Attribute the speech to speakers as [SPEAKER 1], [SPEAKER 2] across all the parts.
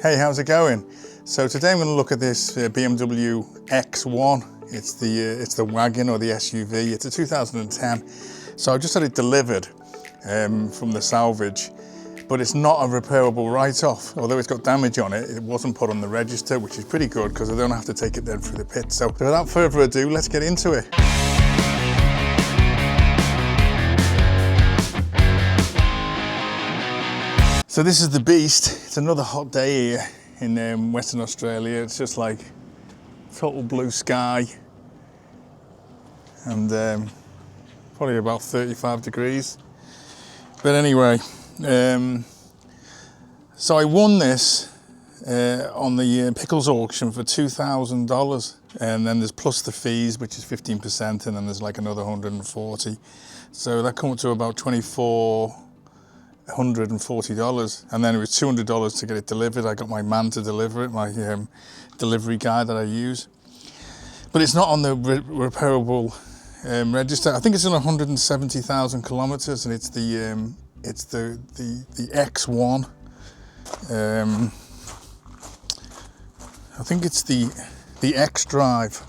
[SPEAKER 1] Hey, how's it going? So today I'm going to look at this BMW X1. It's the wagon or the SUV. It's a 2010. So I just had it delivered from the salvage, but it's not a repairable write-off. Although it's got damage on it, it wasn't put on the register, which is pretty good because I don't have to take it then through the pit. So without further ado, let's get into it. So this is the beast. It's another hot day here in Western Australia. It's just like total blue sky and probably about 35 degrees. But anyway, so I won this on the Pickles auction for $2,000, and then there's plus the fees, which is 15%, and then there's like another 140. So that comes to about $2,440, and then it was $200 to get it delivered. I got my man to deliver it, my delivery guy that I use. But it's not on the repairable register. I think it's on 170,000 kilometers, and it's the X1. I think it's the xDrive.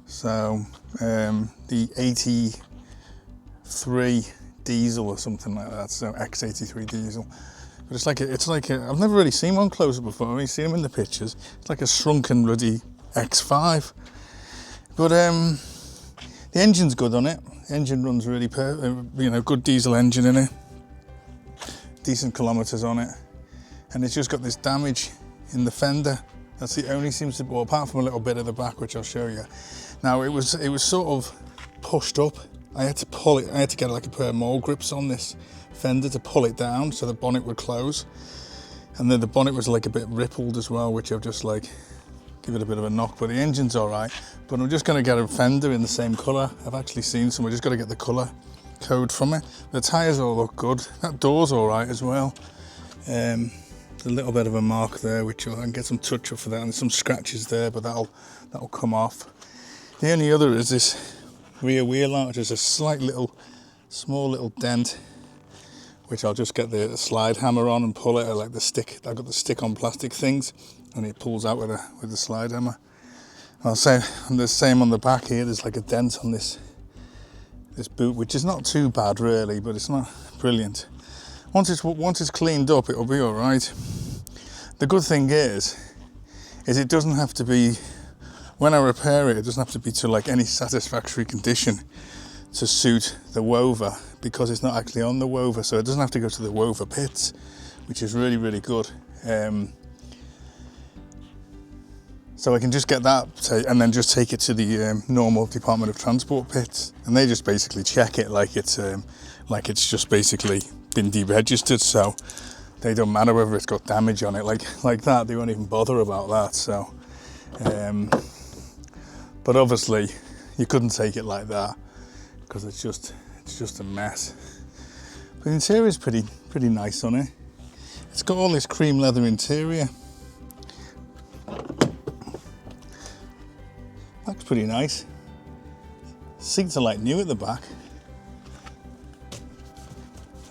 [SPEAKER 1] So the 83 diesel or something like that. So X83 diesel. But it's like I've never really seen one closer before. I've only seen them in the pictures. It's like a shrunken bloody X5. But the engine's good on it. The engine runs really good diesel engine in it. Decent kilometers on it. And it's just got this damage in the fender. That's the only seems to, well, apart from a little bit at the back, which I'll show you. Now it was sort of pushed up. I had to pull it. I had to get like a pair of mole grips on this fender to pull it down so the bonnet would close. And then the bonnet was like a bit rippled as well, which I've just like give it a bit of a knock. But the engine's all right. But I'm just going to get a fender in the same colour. I've actually seen some. We're just got to get the colour code from it. The tyres all look good. That door's all right as well. There's a little bit of a mark there, which I can get some touch up for that, and there's some scratches there, but that'll come off. The only other is this rear wheel arch. There's a small little dent, which I'll just get the slide hammer on and pull it. I like the stick. I've got the stick-on plastic things, and it pulls out with the slide hammer. I'll say, and the same on the back here. There's like a dent on this boot, which is not too bad really, but it's not brilliant. Once it's cleaned up, it'll be all right. The good thing is it doesn't have to be, when I repair it, it doesn't have to be to like any satisfactory condition to suit the wover, because it's not actually on the wover, so it doesn't have to go to the wover pits, which is really, really good. So I can just get that and then just take it to the normal Department of Transport pits, and they just basically check it like it's just basically been deregistered, so they don't matter whether it's got damage on it like that. They won't even bother about that. So but obviously you couldn't take it like that because it's just a mess. But the interior is pretty nice on it. It's got all this cream leather interior. Looks pretty nice. Seats are like new at the back. I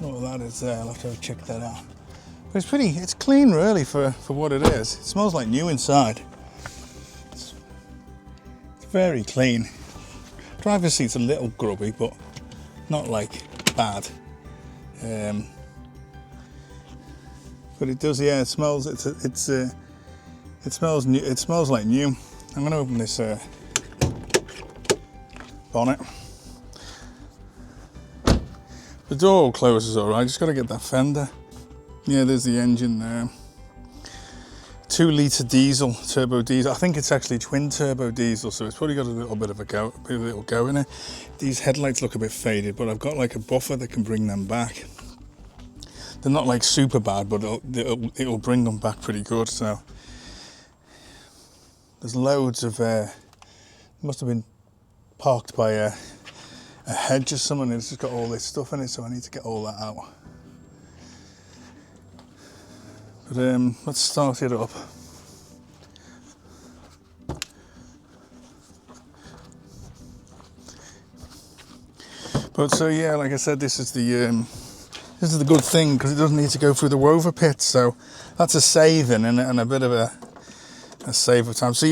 [SPEAKER 1] don't know what that is there. I'll have to check that out. But it's clean really for what it is. It smells like new inside. It's very clean. Driver's seat's a little grubby, but not like bad. But it does, yeah. It smells. It smells new. It smells like new. I'm going to open this bonnet. The door closes all right. Just got to get that fender. Yeah, there's the engine there. 2-litre diesel, turbo diesel. I think it's actually twin turbo diesel, so it's probably got a little bit of a go in it. These headlights look a bit faded, but I've got like a buffer that can bring them back. They're not like super bad, but it'll bring them back pretty good. So there's loads of. Must have been parked by a hedge or something. It's just got all this stuff in it, so I need to get all that out. But let's start it up. But so yeah, like I said, this is the This is the good thing because it doesn't need to go through the rover pit, so that's a saving and a bit of a save of time. So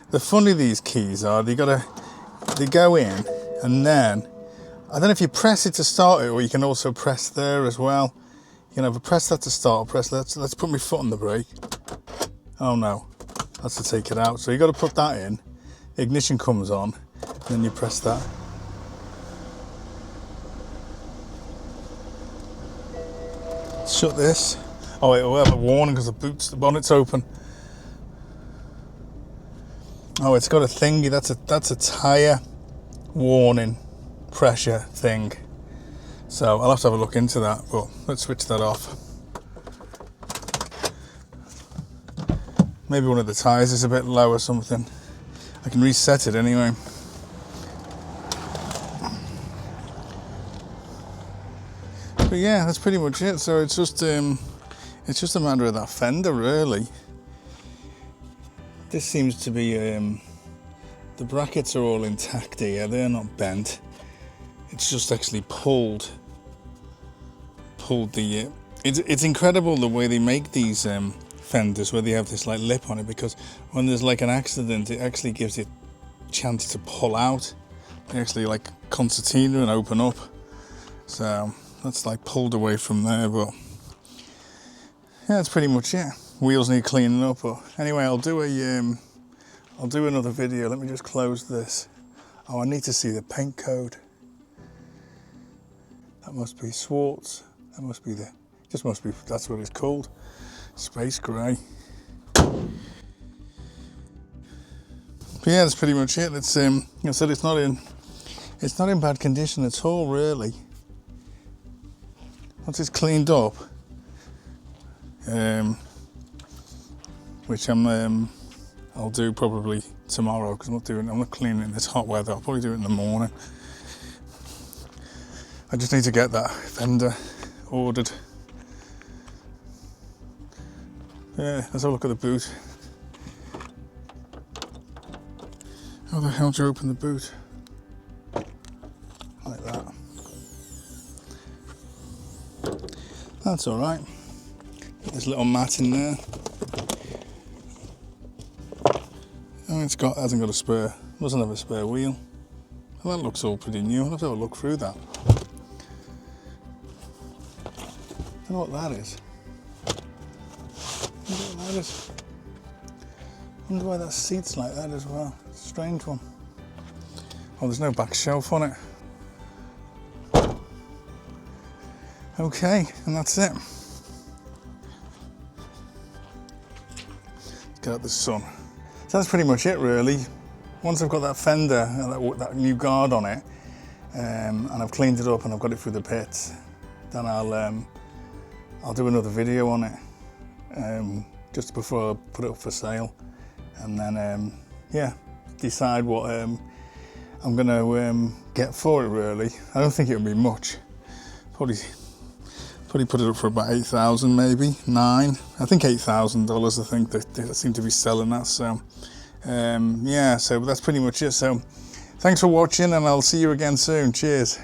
[SPEAKER 1] the funny these keys are, they go in, and then I don't know if you press it to start it, or you can also press there as well. You can either press that to start, or press that. Let's put my foot on the brake. Oh no, that's to take it out. So you got to put that in. The ignition comes on, and then you press that. Shut this. Oh, it will have a warning because the bonnet's open. Oh, it's got a thingy. That's a tyre warning pressure thing. So I'll have to have a look into that, but let's switch that off. Maybe one of the tyres is a bit low or something. I can reset it anyway. But yeah, that's pretty much it. So it's just a matter of that fender, really. This seems to be the brackets are all intact here. They're not bent. It's just actually pulled the. It's incredible the way they make these fenders, where they have this like lip on it, because when there's like an accident, it actually gives you a chance to pull out. They actually like concertina and open up. So that's like pulled away from there, but yeah, that's pretty much it. Wheels need cleaning up, but anyway, I'll do another video. Let me just close this. Oh, I need to see the paint code. That must be Swartz. That must be that's what it's called. Space grey. But yeah, that's pretty much it. It's I said it's not in bad condition at all, really. Once it's cleaned up, which I'll do probably tomorrow, because I'm not cleaning it in this hot weather. I'll probably do it in the morning. I just need to get that fender ordered. Yeah, let's have a look at the boot. How the hell do you open the boot? Like that. That's all right. Put this little mat in there. Oh, hasn't got a spare. Doesn't have a spare wheel. Well, that looks all pretty new. I'll have to have a look through that. I don't know what that is. I don't know what that is. I wonder why that seat's like that as well. It's a strange one. Oh, there's no back shelf on it. Okay, and that's it. Let's get out the sun. So that's pretty much it, really. Once I've got that fender, that new guard on it, and I've cleaned it up and I've got it through the pits, then I'll do another video on it, just before I put it up for sale, and then yeah, decide what I'm gonna get for it. Really, I don't think it'll be much. Probably put it up for about 8,000, maybe 9. I think $8,000. I think they seem to be selling that. So yeah, so that's pretty much it. So thanks for watching, and I'll see you again soon. Cheers.